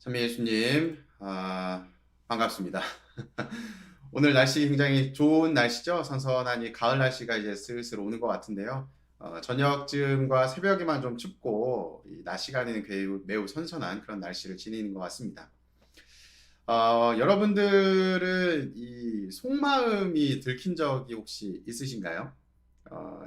찬미 예수님, 반갑습니다. 오늘 날씨 굉장히 좋은 날씨죠? 선선한 이 가을 날씨가 이제 슬슬 오는 것 같은데요. 저녁쯤과 새벽에만 좀 춥고, 이 낮 시간에는 매우 선선한 그런 날씨를 지니는 것 같습니다. 여러분들은 이 속마음이 들킨 적이 혹시 있으신가요?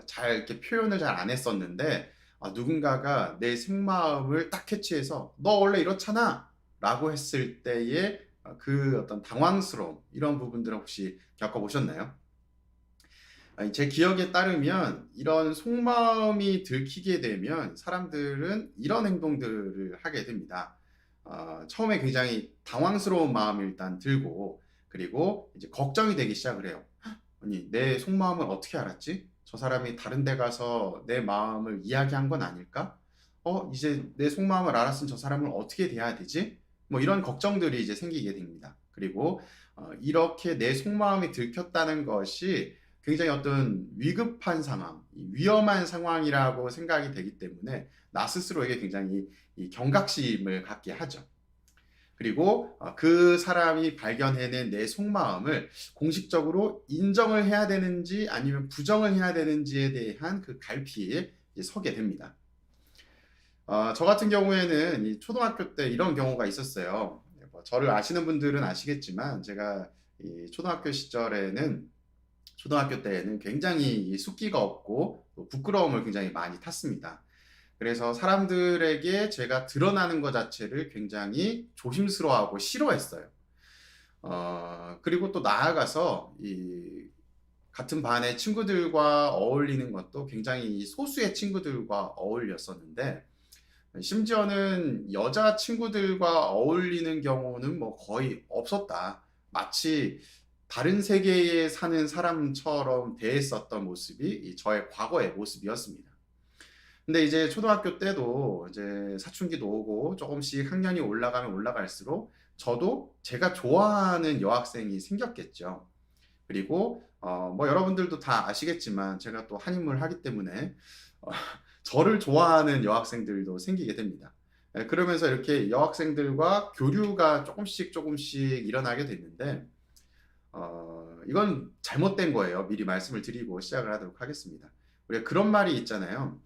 잘 이렇게 표현을 잘 안 했었는데, 누군가가 내 속마음을 딱 캐치해서 너 원래 이렇잖아 라고 했을 때의 그 어떤 당황스러움, 이런 부분들은 혹시 겪어보셨나요? 제 기억에 따르면 이런 속마음이 들키게 되면 사람들은 이런 행동들을 하게 됩니다. 처음에 굉장히 당황스러운 마음이 일단 들고, 그리고 이제 걱정이 되기 시작을 해요. 아니, 내 속마음을 어떻게 알았지? 저 사람이 다른 데 가서 내 마음을 이야기한 건 아닐까? 이제 내 속마음을 알았으면 저 사람을 어떻게 대해야 되지? 뭐 이런 걱정들이 이제 생기게 됩니다. 그리고 이렇게 내 속마음이 들켰다는 것이 굉장히 어떤 위급한 상황, 위험한 상황이라고 생각이 되기 때문에 나 스스로에게 굉장히 이 경각심을 갖게 하죠. 그리고 그 사람이 발견해낸 내 속마음을 공식적으로 인정을 해야 되는지 아니면 부정을 해야 되는지에 대한 그 갈피에 서게 됩니다. 저 같은 경우에는 이 초등학교 때 이런 경우가 있었어요. 뭐 저를 아시는 분들은 아시겠지만 제가 이 초등학교 때에는 굉장히 숫기가 없고 또 부끄러움을 굉장히 많이 탔습니다. 그래서 사람들에게 제가 드러나는 것 자체를 굉장히 조심스러워하고 싫어했어요. 그리고 또 나아가서 이 같은 반의 친구들과 어울리는 것도 굉장히 소수의 친구들과 어울렸었는데, 심지어는 여자 친구들과 어울리는 경우는 뭐 거의 없었다. 마치 다른 세계에 사는 사람처럼 대했었던 모습이 저의 과거의 모습이었습니다. 근데 이제 초등학교 때도 이제 사춘기도 오고 조금씩 학년이 올라가면 올라갈수록 저도 제가 좋아하는 여학생이 생겼겠죠. 그리고 뭐 여러분들도 다 아시겠지만 제가 또 한인물 하기 때문에 어, 저를 좋아하는 여학생들도 생기게 됩니다. 그러면서 이렇게 여학생들과 교류가 조금씩 조금씩 일어나게 됐는데, 이건 잘못된 거예요. 미리 말씀을 드리고 시작을 하도록 하겠습니다. 우리가 그런 말이 있잖아요.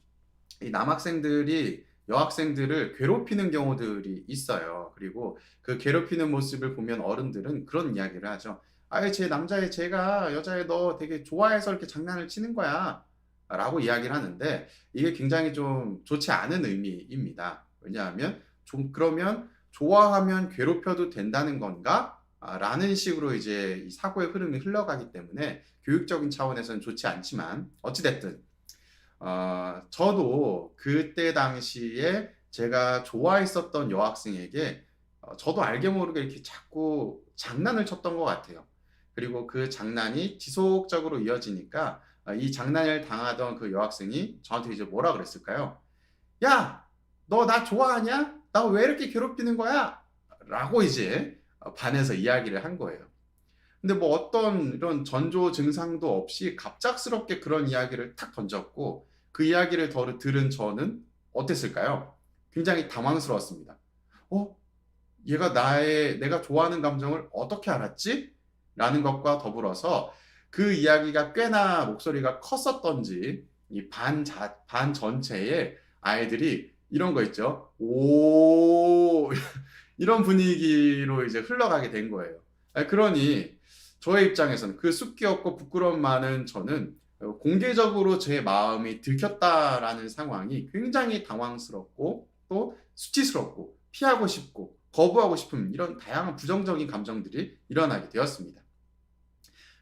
이 남학생들이 여학생들을 괴롭히는 경우들이 있어요. 그리고 그 괴롭히는 모습을 보면 어른들은 그런 이야기를 하죠. 아예 제 남자애 제가 여자애 너 되게 좋아해서 이렇게 장난을 치는 거야. 라고 이야기를 하는데 이게 굉장히 좀 좋지 않은 의미입니다. 왜냐하면 좀 그러면 좋아하면 괴롭혀도 된다는 건가? 라는 식으로 이제 이 사고의 흐름이 흘러가기 때문에 교육적인 차원에서는 좋지 않지만 어찌됐든 저도 그때 당시에 제가 좋아했었던 여학생에게 저도 알게 모르게 이렇게 자꾸 장난을 쳤던 것 같아요. 그리고 그 장난이 지속적으로 이어지니까 이 장난을 당하던 그 여학생이 저한테 이제 뭐라 그랬을까요? 야, 너 나 좋아하냐? 나 왜 이렇게 괴롭히는 거야? 라고 이제 반에서 이야기를 한 거예요. 근데 뭐 어떤 이런 전조 증상도 없이 갑작스럽게 그런 이야기를 탁 던졌고 그 이야기를 들은 저는 어땠을까요? 굉장히 당황스러웠습니다. 어? 얘가 내가 좋아하는 감정을 어떻게 알았지? 라는 것과 더불어서 그 이야기가 꽤나 목소리가 컸었던지 이 반 전체의 아이들이 이런 거 있죠. 오, 이런 분위기로 이제 흘러가게 된 거예요. 그러니 저의 입장에서는 그 숫기 없고 부끄러움 많은 저는 공개적으로 제 마음이 들켰다라는 상황이 굉장히 당황스럽고 또 수치스럽고 피하고 싶고 거부하고 싶은 이런 다양한 부정적인 감정들이 일어나게 되었습니다.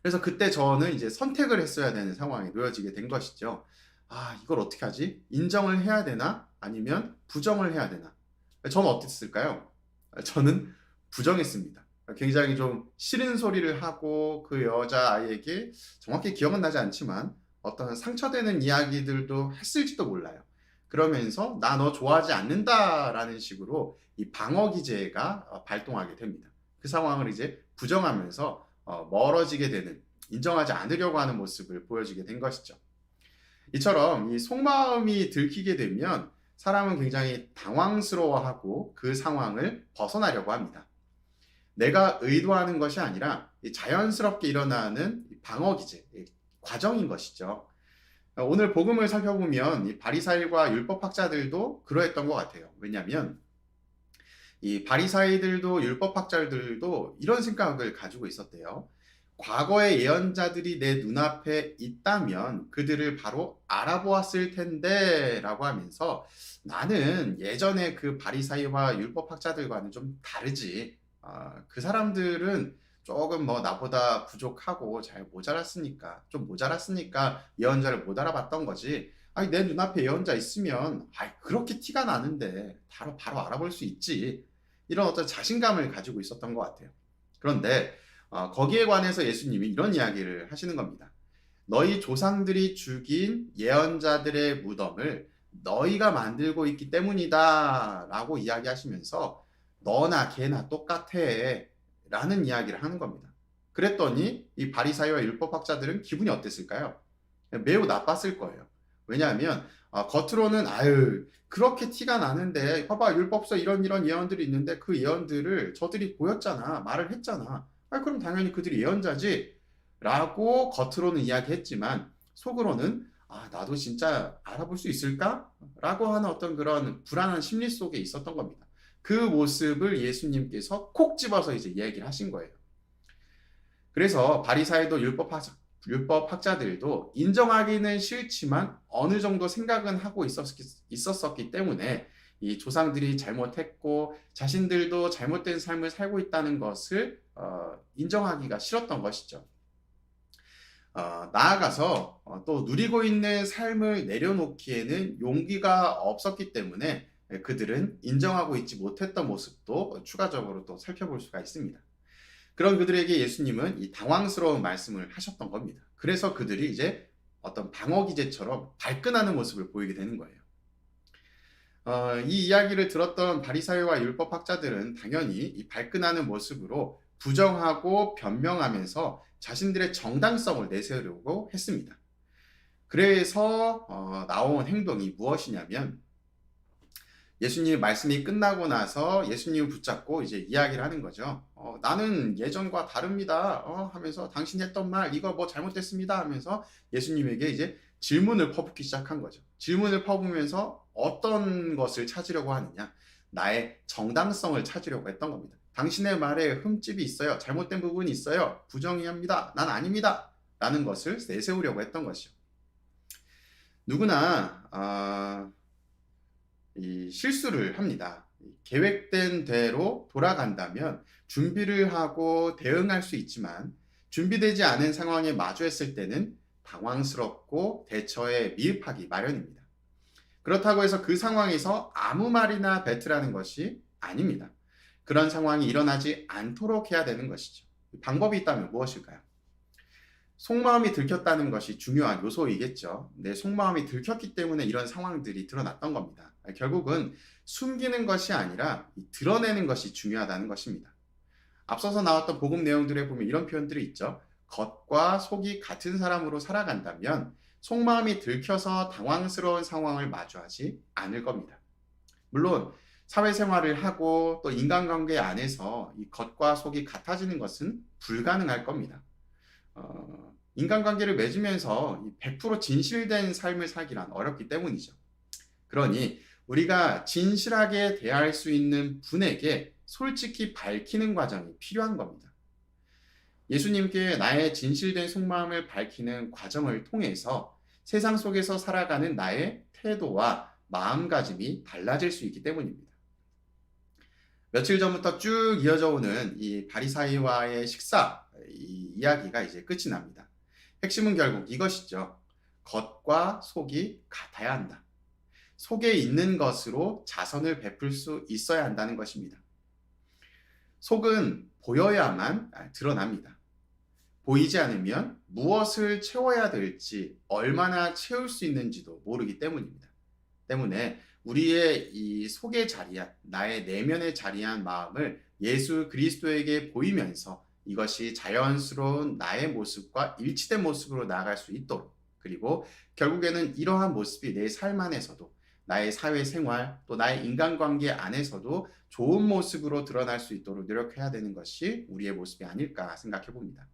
그래서 그때 저는 이제 선택을 했어야 되는 상황에 놓여지게 된 것이죠. 이걸 어떻게 하지? 인정을 해야 되나? 아니면 부정을 해야 되나? 저는 어땠을까요? 저는 부정했습니다. 굉장히 좀 싫은 소리를 하고 그 여자아이에게 정확히 기억은 나지 않지만 어떤 상처되는 이야기들도 했을지도 몰라요. 그러면서 나 너 좋아하지 않는다라는 식으로 이 방어 기제가 발동하게 됩니다. 그 상황을 이제 부정하면서 멀어지게 되는, 인정하지 않으려고 하는 모습을 보여주게 된 것이죠. 이처럼 이 속마음이 들키게 되면 사람은 굉장히 당황스러워하고 그 상황을 벗어나려고 합니다. 내가 의도하는 것이 아니라 자연스럽게 일어나는 방어 기제, 과정인 것이죠. 오늘 복음을 살펴보면 이 바리사이과 율법학자들도 그러했던 것 같아요. 왜냐하면 이 바리사이들도 율법학자들도 이런 생각을 가지고 있었대요. 과거의 예언자들이 내 눈앞에 있다면 그들을 바로 알아보았을 텐데 라고 하면서 나는 예전에 그 바리사이와 율법학자들과는 좀 다르지. 그 사람들은 조금 뭐 나보다 부족하고 잘 모자랐으니까 좀 모자랐으니까 예언자를 못 알아봤던 거지. 아니 내 눈앞에 예언자 있으면 그렇게 티가 나는데 바로 알아볼 수 있지. 이런 어떤 자신감을 가지고 있었던 것 같아요. 그런데 거기에 관해서 예수님이 이런 이야기를 하시는 겁니다. 너희 조상들이 죽인 예언자들의 무덤을 너희가 만들고 있기 때문이다 라고 이야기하시면서 너나 걔나 똑같아 라는 이야기를 하는 겁니다. 그랬더니 이 바리사이와 율법학자들은 기분이 어땠을까요? 매우 나빴을 거예요. 왜냐하면 겉으로는 그렇게 티가 나는데 봐봐 율법서 이런 예언들이 있는데 그 예언들을 저들이 보였잖아, 말을 했잖아. 그럼 당연히 그들이 예언자지 라고 겉으로는 이야기했지만 속으로는 나도 진짜 알아볼 수 있을까? 라고 하는 어떤 그런 불안한 심리 속에 있었던 겁니다. 그 모습을 예수님께서 콕 집어서 이제 이야기를 하신 거예요. 그래서 바리사이도 율법학자들도 인정하기는 싫지만 어느 정도 생각은 하고 있었기 때문에 이 조상들이 잘못했고 자신들도 잘못된 삶을 살고 있다는 것을 인정하기가 싫었던 것이죠. 나아가서 또 누리고 있는 삶을 내려놓기에는 용기가 없었기 때문에 그들은 인정하고 있지 못했던 모습도 추가적으로 또 살펴볼 수가 있습니다. 그런 그들에게 예수님은 이 당황스러운 말씀을 하셨던 겁니다. 그래서 그들이 이제 어떤 방어 기제처럼 발끈하는 모습을 보이게 되는 거예요. 이 이야기를 들었던 바리사이와 율법학자들은 당연히 이 발끈하는 모습으로 부정하고 변명하면서 자신들의 정당성을 내세우려고 했습니다. 그래서 나온 행동이 무엇이냐면 예수님 말씀이 끝나고 나서 예수님을 붙잡고 이제 이야기를 하는 거죠. 나는 예전과 다릅니다. 하면서 당신이 했던 말 이거 뭐 잘못됐습니다 하면서 예수님에게 이제 질문을 퍼붓기 시작한 거죠. 질문을 퍼부면서 어떤 것을 찾으려고 하느냐? 나의 정당성을 찾으려고 했던 겁니다. 당신의 말에 흠집이 있어요. 잘못된 부분이 있어요. 부정합니다. 난 아닙니다. 라는 것을 내세우려고 했던 것이죠. 누구나 이 실수를 합니다. 계획된 대로 돌아간다면 준비를 하고 대응할 수 있지만 준비되지 않은 상황에 마주했을 때는 당황스럽고 대처에 미흡하기 마련입니다. 그렇다고 해서 그 상황에서 아무 말이나 뱉으라는 것이 아닙니다. 그런 상황이 일어나지 않도록 해야 되는 것이죠. 방법이 있다면 무엇일까요? 속마음이 들켰다는 것이 중요한 요소이겠죠. 내 속마음이 들켰기 때문에 이런 상황들이 드러났던 겁니다. 결국은 숨기는 것이 아니라 드러내는 것이 중요하다는 것입니다. 앞서서 나왔던 복음 내용들에 보면 이런 표현들이 있죠. 겉과 속이 같은 사람으로 살아간다면 속마음이 들켜서 당황스러운 상황을 마주하지 않을 겁니다. 물론 사회생활을 하고 또 인간관계 안에서 이 겉과 속이 같아지는 것은 불가능할 겁니다. 인간관계를 맺으면서 100% 진실된 삶을 살기란 어렵기 때문이죠. 그러니 우리가 진실하게 대할 수 있는 분에게 솔직히 밝히는 과정이 필요한 겁니다. 예수님께 나의 진실된 속마음을 밝히는 과정을 통해서 세상 속에서 살아가는 나의 태도와 마음가짐이 달라질 수 있기 때문입니다. 며칠 전부터 쭉 이어져 오는 이 바리사이와의 식사 이 이야기가 이제 끝이 납니다. 핵심은 결국 이것이죠. 겉과 속이 같아야 한다. 속에 있는 것으로 자선을 베풀 수 있어야 한다는 것입니다. 속은 보여야만 드러납니다. 보이지 않으면 무엇을 채워야 될지 얼마나 채울 수 있는지도 모르기 때문입니다. 때문에 우리의 이 속에 자리한 나의 내면에 자리한 마음을 예수 그리스도에게 보이면서 이것이 자연스러운 나의 모습과 일치된 모습으로 나아갈 수 있도록 그리고 결국에는 이러한 모습이 내 삶 안에서도 나의 사회생활, 또 나의 인간관계 안에서도 좋은 모습으로 드러날 수 있도록 노력해야 되는 것이 우리의 모습이 아닐까 생각해 봅니다.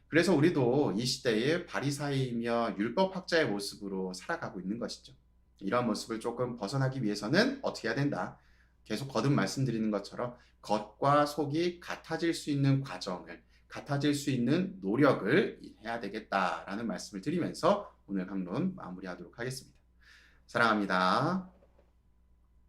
그래서 우리도 이 시대의 바리사이이며 율법학자의 모습으로 살아가고 있는 것이죠. 이런 모습을 조금 벗어나기 위해서는 어떻게 해야 된다? 계속 거듭 말씀드리는 것처럼 겉과 속이 같아질 수 있는 과정을, 같아질 수 있는 노력을 해야 되겠다라는 말씀을 드리면서 오늘 강론 마무리하도록 하겠습니다. 사랑합니다.